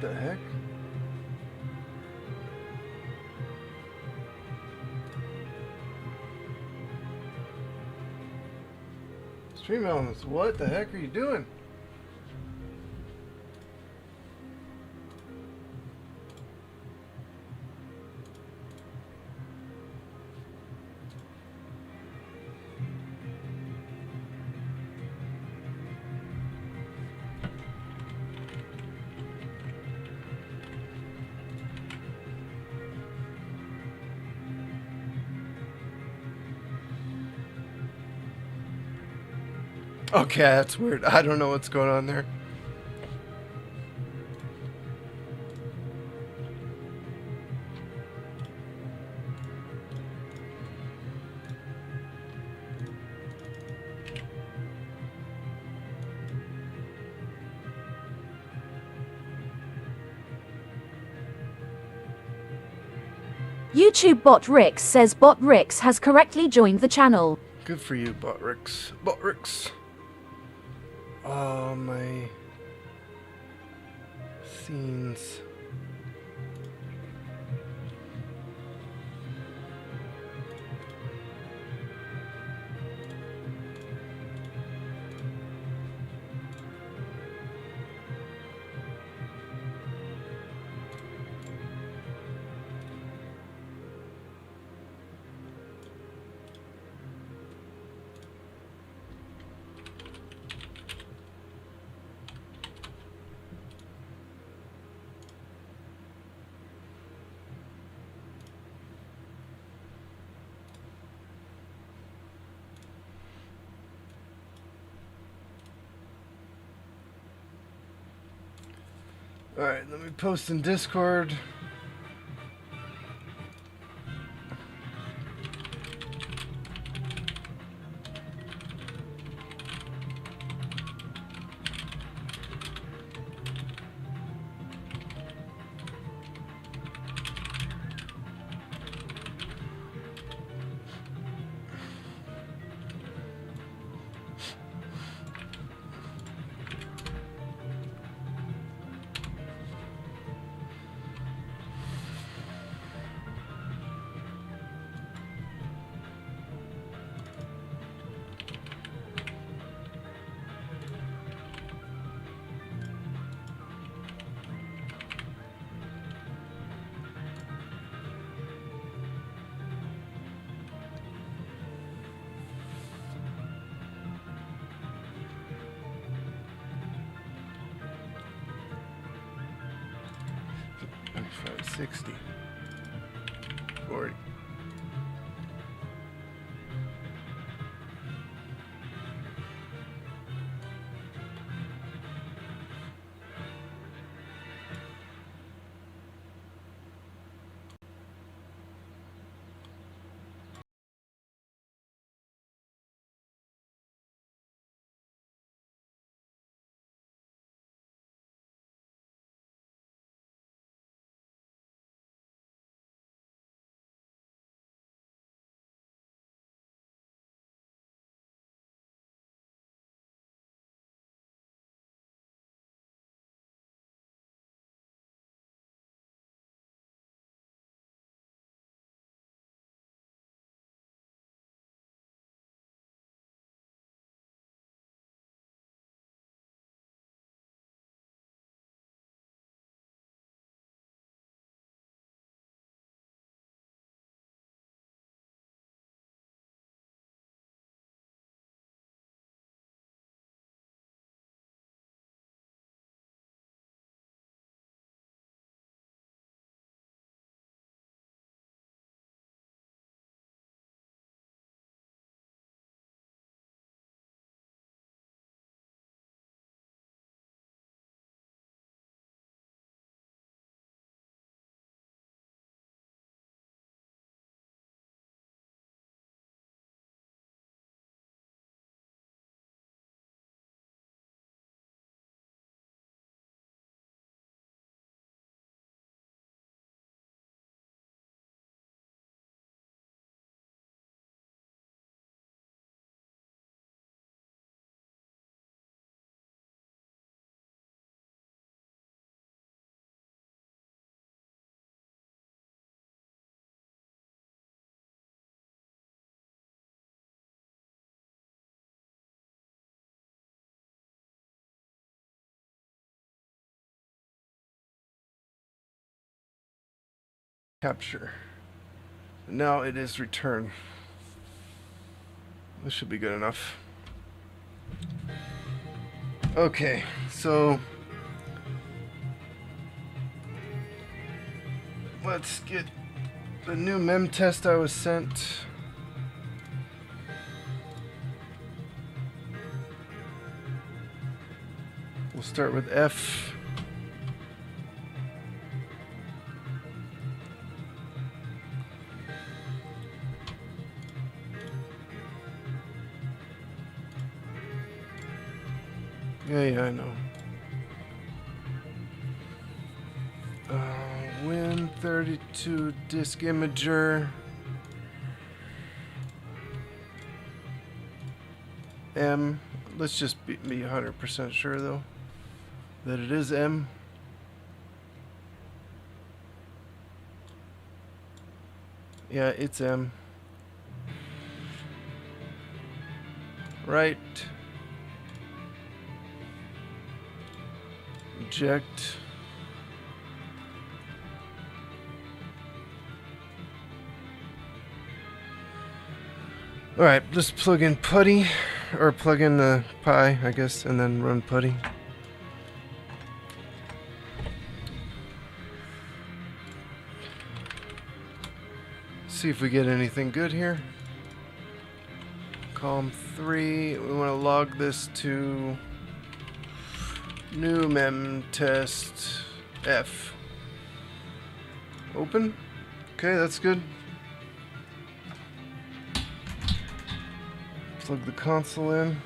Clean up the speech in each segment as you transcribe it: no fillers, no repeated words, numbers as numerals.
the heck? Stream elements, what the heck are you doing? Okay, that's weird. I don't know what's going on there. YouTube bot Rix says bot Rix has correctly joined the channel. Good for you, Botrix. Botrix. Oh, my scenes. Alright, let me post in Discord. $25, 60, 40. capture. Now it is return. This should be good enough. Okay, so let's get the new MemTest I was sent. We'll start with F. Yeah, I know. Win32 disk imager. M. Let's just be 100% sure though that it is M. Yeah, it's M. Right. Eject. Alright, just plug in putty, or plug in the Pi, I guess, and then run putty. See if we get anything good here. Column 3, we want to log this to new MemTest F. Open. Okay, that's good. Plug the console in.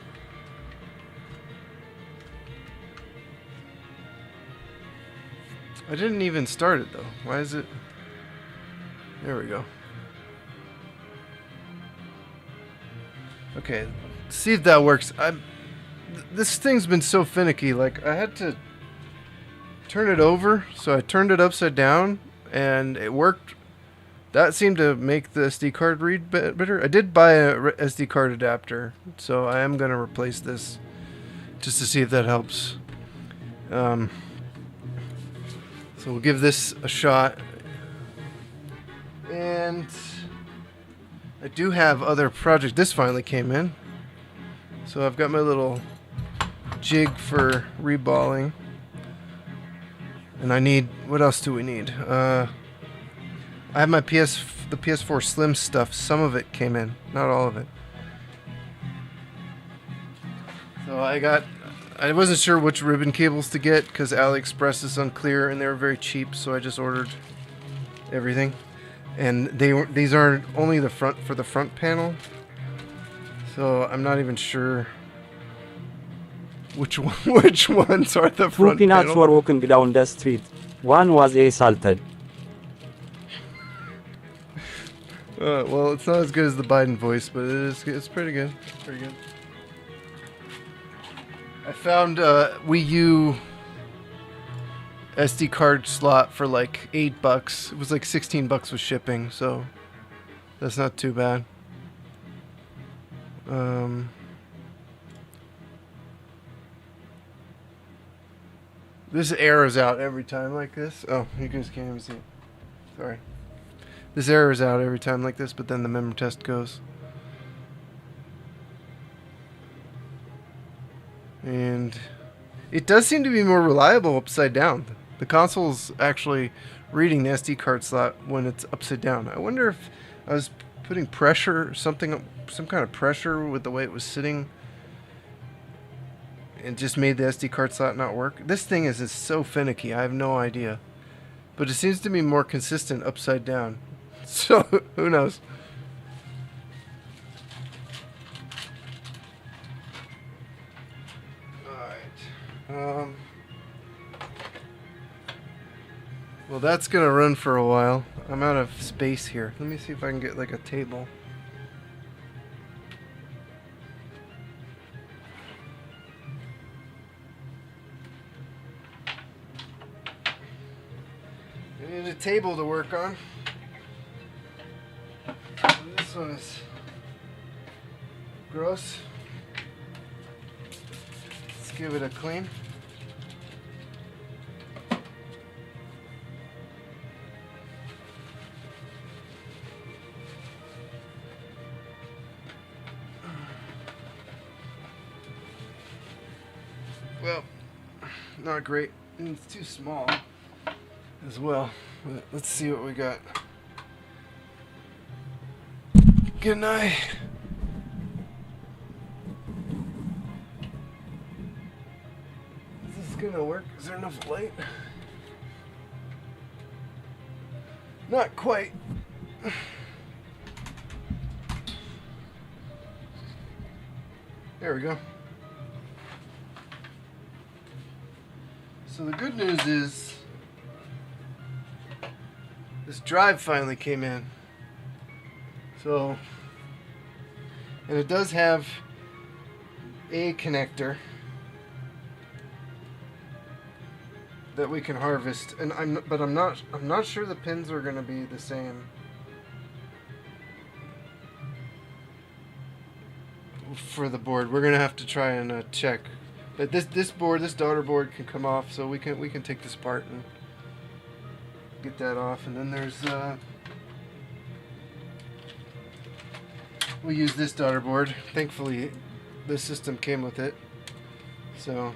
I didn't even start it though. Why is it? There we go. Okay, see if that works. This thing's been so finicky. Like, I had to turn it over, so I turned it upside down, and it worked. That seemed to make the SD card read better. I did buy a SD card adapter, so I am going to replace this just to see if that helps. So we'll give this a shot. And I do have other projects. This finally came in. So I've got my little jig for reballing. And I need, what else do we need? I have my the PS4 Slim stuff. Some of it came in, not all of it. So I wasn't sure which ribbon cables to get because AliExpress is unclear and they were very cheap, so I just ordered everything. And these are only the front for the front panel. So I'm not even sure which ones are the Two front peanuts panel. were walking down the street. One was assaulted. Well, it's not as good as the Biden voice, but it's pretty good. It's pretty good. I found Wii U SD card slot for like $8. It was like $16 with shipping, so that's not too bad. This errors out every time like this. Oh, you guys can't even see it. Sorry. This errors out every time like this, but then the MemTest goes. And it does seem to be more reliable upside down. The console's actually reading the SD card slot when it's upside down. I wonder if I was putting pressure, some kind of pressure with the way it was sitting, and just made the SD card slot not work. This thing is so finicky. I have no idea. But it seems to be more consistent upside down. So, who knows? Alright. Well, that's gonna run for a while. I'm out of space here. Let me see if I can get like a table. I need a table to work on. This one is gross. Let's give it a clean. Well, not great. And it's too small as well. But let's see what we got. Good night. Is this gonna work? Is there enough light? Not quite. There we go. So the good news is this drive finally came in. So, and it does have a connector that we can harvest, and I'm not sure the pins are going to be the same for the board. We're going to have to try and check. But this daughter board can come off, so we can take this apart and get that off. And then there's we use this daughter board. Thankfully, the system came with it. So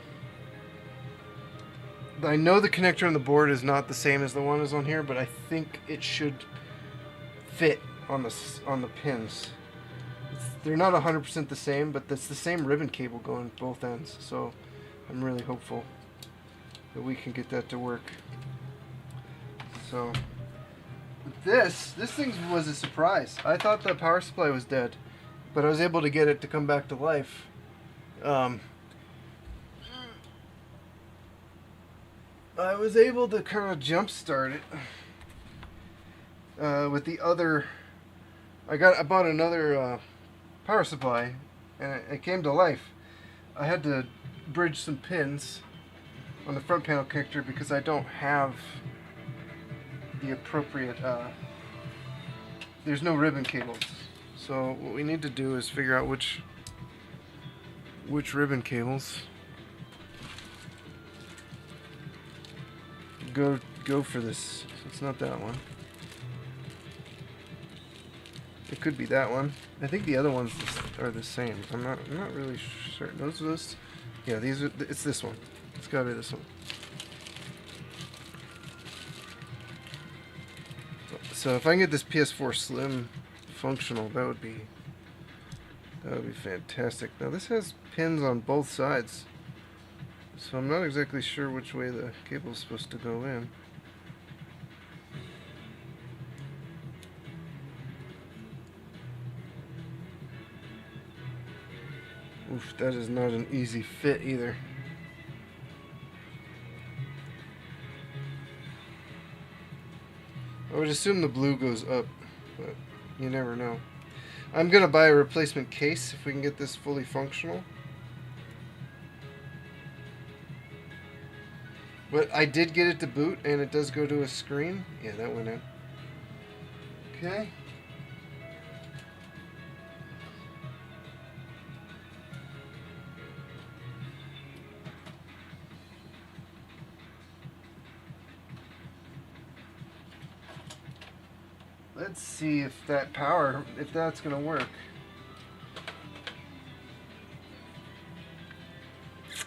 I know the connector on the board is not the same as the one is on here, but I think it should fit on the pins. They're not 100% the same, but it's the same ribbon cable going both ends. So I'm really hopeful that we can get that to work. So this thing was a surprise. I thought the power supply was dead, but I was able to get it to come back to life. I was able to kind of jump start it with the other. I bought another power supply, and it came to life. I had to bridge some pins on the front panel connector because I don't have the appropriate. There's no ribbon cables, so what we need to do is figure out which ribbon cables go for this. So it's not that one. It could be that one. I think the other ones are the same. I'm not really sure. Those. Yeah, these are. It's this one. It's gotta be this one. So if I can get this PS4 Slim functional, that would be fantastic. Now this has pins on both sides, so I'm not exactly sure which way the cable is supposed to go in. Oof, that is not an easy fit either. I would assume the blue goes up, but you never know. I'm going to buy a replacement case if we can get this fully functional. But I did get it to boot, and it does go to a screen. Yeah, that went in. Okay. Let's see if that's going to work.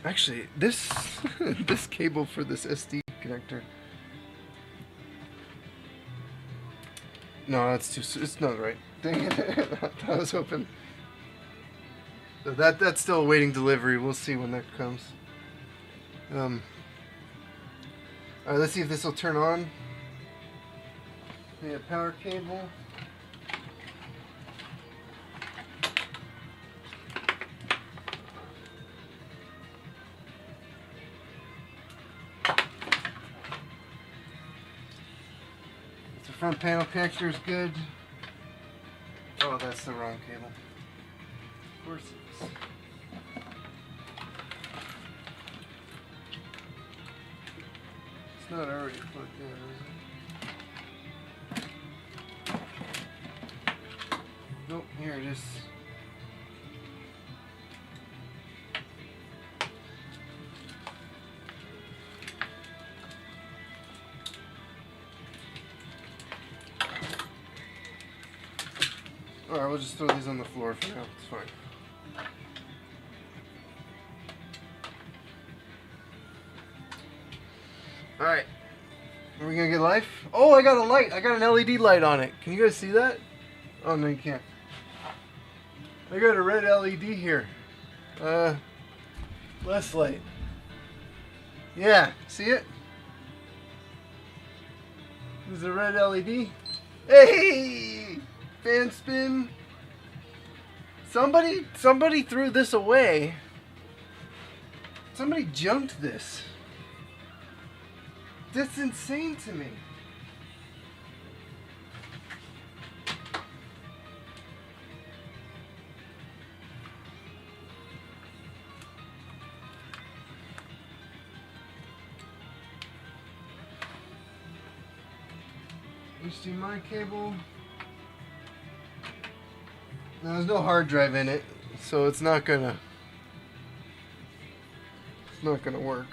Actually, this this cable for this SD connector. No, it's not right. Dang it. I was hoping. So that's still awaiting delivery. We'll see when that comes. Alright, let's see if this will turn on. The power cable. The front panel connector is good. Oh, that's the wrong cable. Of course it is. It's not already plugged in, is it? Nope, here it is. Alright, we'll just throw these on the floor for now. It's fine. Are we gonna get life? Oh, I got a light. I got an LED light on it. Can you guys see that? Oh, no, you can't. I got a red LED here. Less light. Yeah, see it? There's a red LED. Hey! Fan spin. Somebody threw this away. Somebody junked this. That's insane to me. HDMI cable. Now, there's no hard drive in it, so it's not gonna work.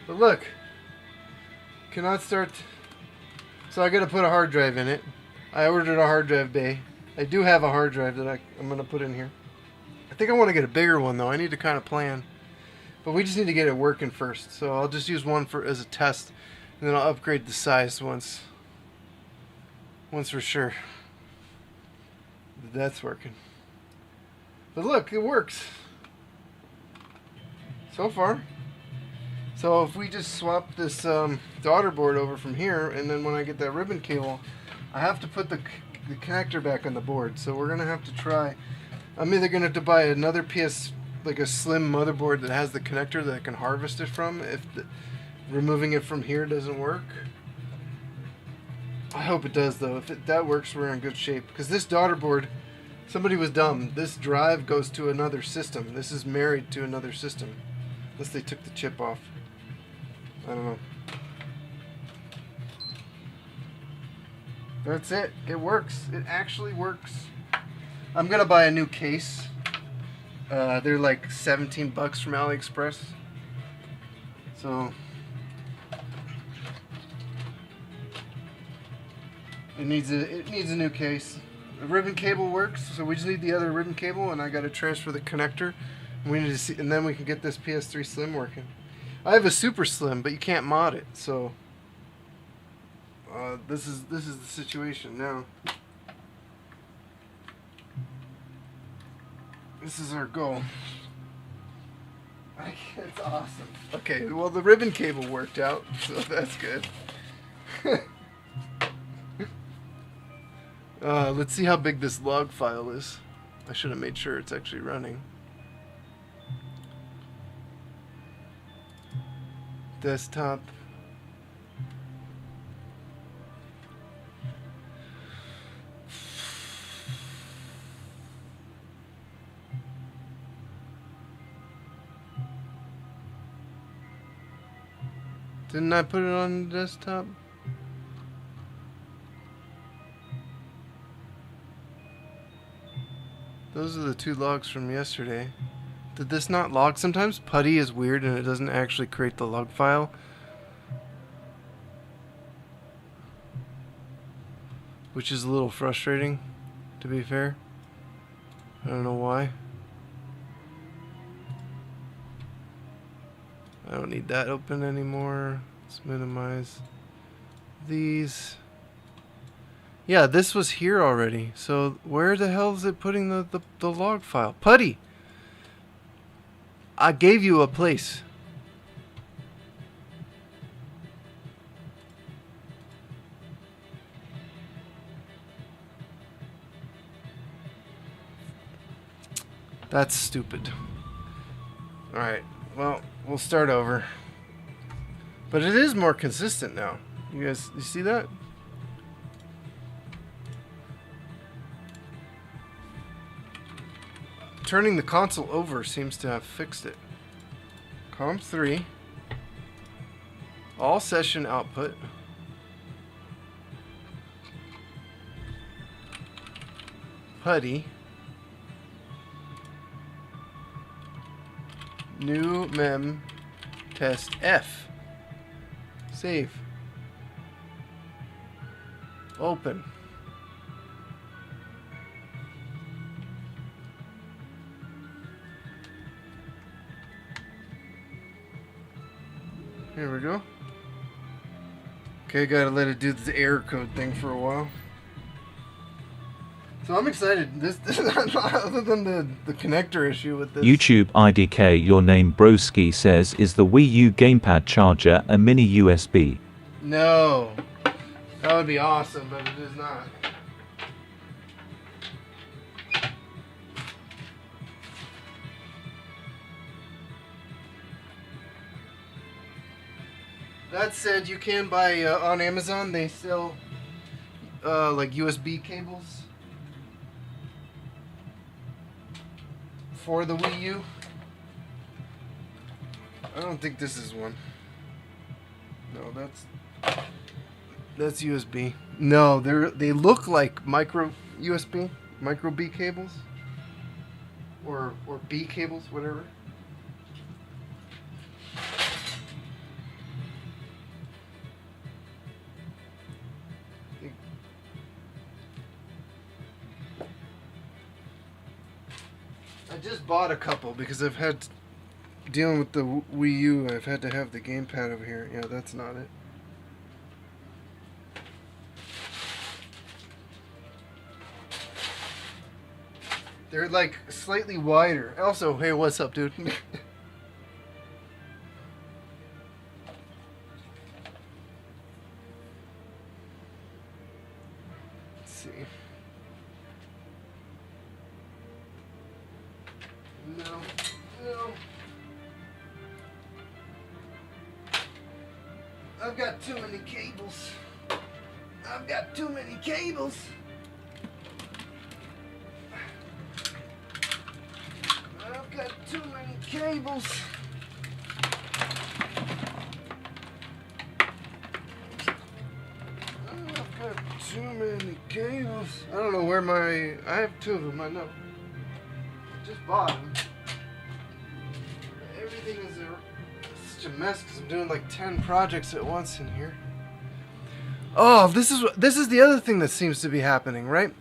But look, cannot start. So I gotta put a hard drive in it. I ordered a hard drive bay. I do have a hard drive that I'm gonna put in here. I think I want to get a bigger one though. I need to kind of plan, but we just need to get it working first. So I'll just use one as a test, and then I'll upgrade the size once for sure. That's working. But look, it works. So far. So if we just swap this daughter board over from here, and then when I get that ribbon cable, I have to put the connector back on the board. So we're going to have to try. I'm either going to have to buy another like a slim motherboard that has the connector that I can harvest it from if removing it from here doesn't work. I hope it does though. If that works, we're in good shape. Because this daughter board, somebody was dumb. This drive goes to another system. This is married to another system. Unless they took the chip off. I don't know. That's it. It works. It actually works. I'm going to buy a new case. They're like $17 from AliExpress. So it needs a new case. The ribbon cable works, so we just need the other ribbon cable, and I got to transfer the connector. We need to see, and then we can get this PS3 Slim working. I have a Super Slim, but you can't mod it, so this is the situation now. This is our goal. It's awesome. Okay, well the ribbon cable worked out, so that's good. Let's see how big this log file is. I should have made sure it's actually running. Desktop. Didn't I put it on the desktop? Those are the two logs from yesterday. Did this not log? Sometimes Putty is weird and it doesn't actually create the log file. Which is a little frustrating, to be fair. I don't know why. I don't need that open anymore. Let's minimize these. Yeah, this was here already. So where the hell is it putting the log file? Putty! I gave you a place. That's stupid. Alright, well, we'll start over. But it is more consistent now. You see that? Turning the console over seems to have fixed it. COM3. All session output. Putty. New MemTest F. Save. Open. Here we go. Okay, gotta let it do the error code thing for a while. So I'm excited. This other than the connector issue with this. YouTube IDK Your Name Broski says, is the Wii U gamepad charger a mini USB? No. That would be awesome, but it is not. That said, you can buy on Amazon, they sell like USB cables for the Wii U. I don't think this is one. No, that's USB. No, they look like micro USB, micro B cables, or B cables, whatever. I just bought a couple because I've had dealing with the Wii U. I've had to have the gamepad over here. Yeah, that's not it. They're like slightly wider. Also, hey, what's up, dude? Let's see. No. I've got too many cables. I've got too many cables. I've got too many cables. I've got too many cables. I don't know where I have two of them, I know. I just bought them. Everything is such a mess because I'm doing like 10 projects at once in here. Oh, this is the other thing that seems to be happening, right?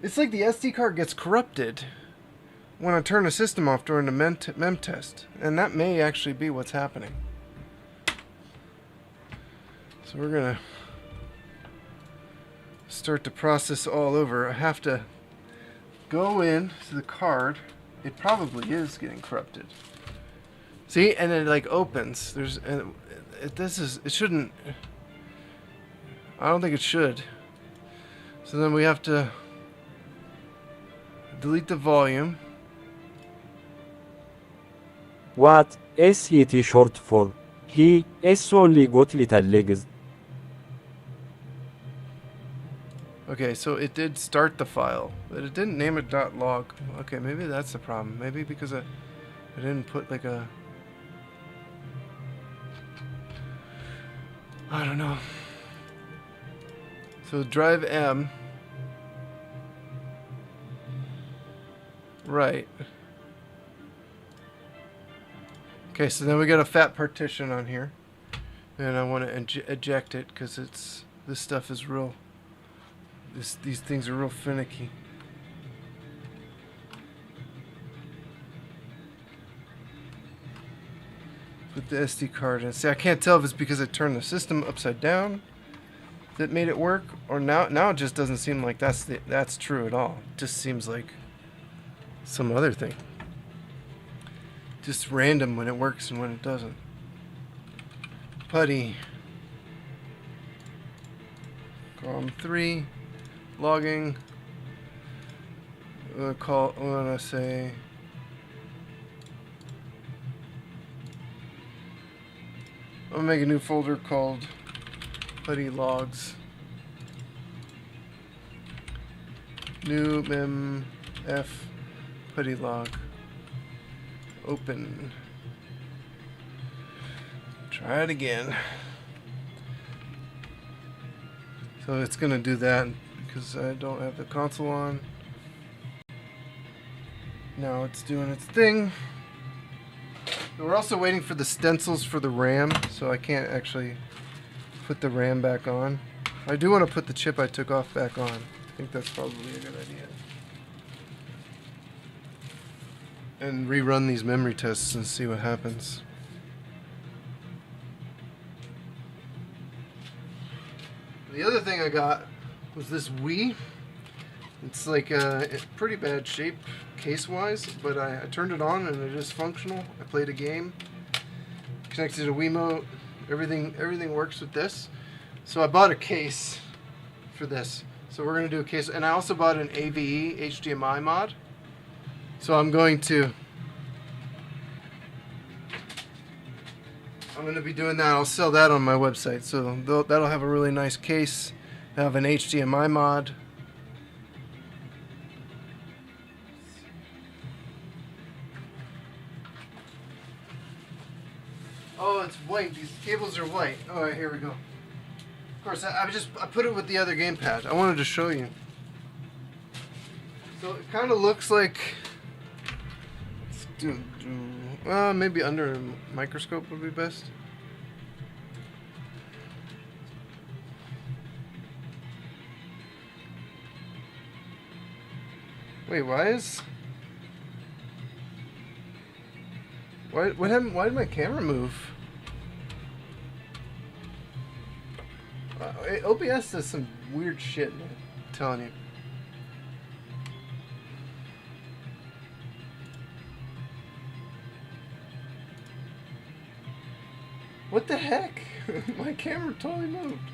It's like the SD card gets corrupted when I turn the system off during the MemTest, and that may actually be what's happening. So we're gonna start the process all over. I have to go in to the card. It probably is getting corrupted. See, and it like opens. It shouldn't. I don't think it should. So then we have to delete the volume. What SET short for? He is only got little legs. Okay, so it did start the file, but it didn't name it .log. Okay, maybe that's the problem. Maybe because I didn't put like a... I don't know. So drive M. Right. Okay, so then we got a fat partition on here. And I want to eject it because this stuff is real... These things are real finicky. Put the SD card in. See, I can't tell if it's because I turned the system upside down that made it work, or now it just doesn't seem like that's true at all. It just seems like some other thing. Just random when it works and when it doesn't. Putty. Column 3. Logging. I'm gonna say I'm gonna make a new folder called Putty Logs. New memf putty log. Open. Try it again. So it's gonna do that because I don't have the console on. Now it's doing its thing. We're also waiting for the stencils for the RAM, so I can't actually put the RAM back on. I do want to put the chip I took off back on. I think that's probably a good idea. And rerun these memory tests and see what happens. The other thing I got was this Wii. It's like in pretty bad shape case-wise, but I turned it on and it is functional. I played a game, connected to Wiimote. Everything works with this. So I bought a case for this. So we're gonna do a case, and I also bought an AVE HDMI mod. So I'm going to be doing that. I'll sell that on my website. So that'll have a really nice case. I have an HDMI mod. Oh, it's white. These cables are white. All right, here we go. Of course, I put it with the other gamepad. I wanted to show you. So it kind of looks like. Let's do maybe under a microscope would be best. Wait, why what happened? Why did my camera move? OBS does some weird shit, man. I'm telling you. What the heck? My camera totally moved.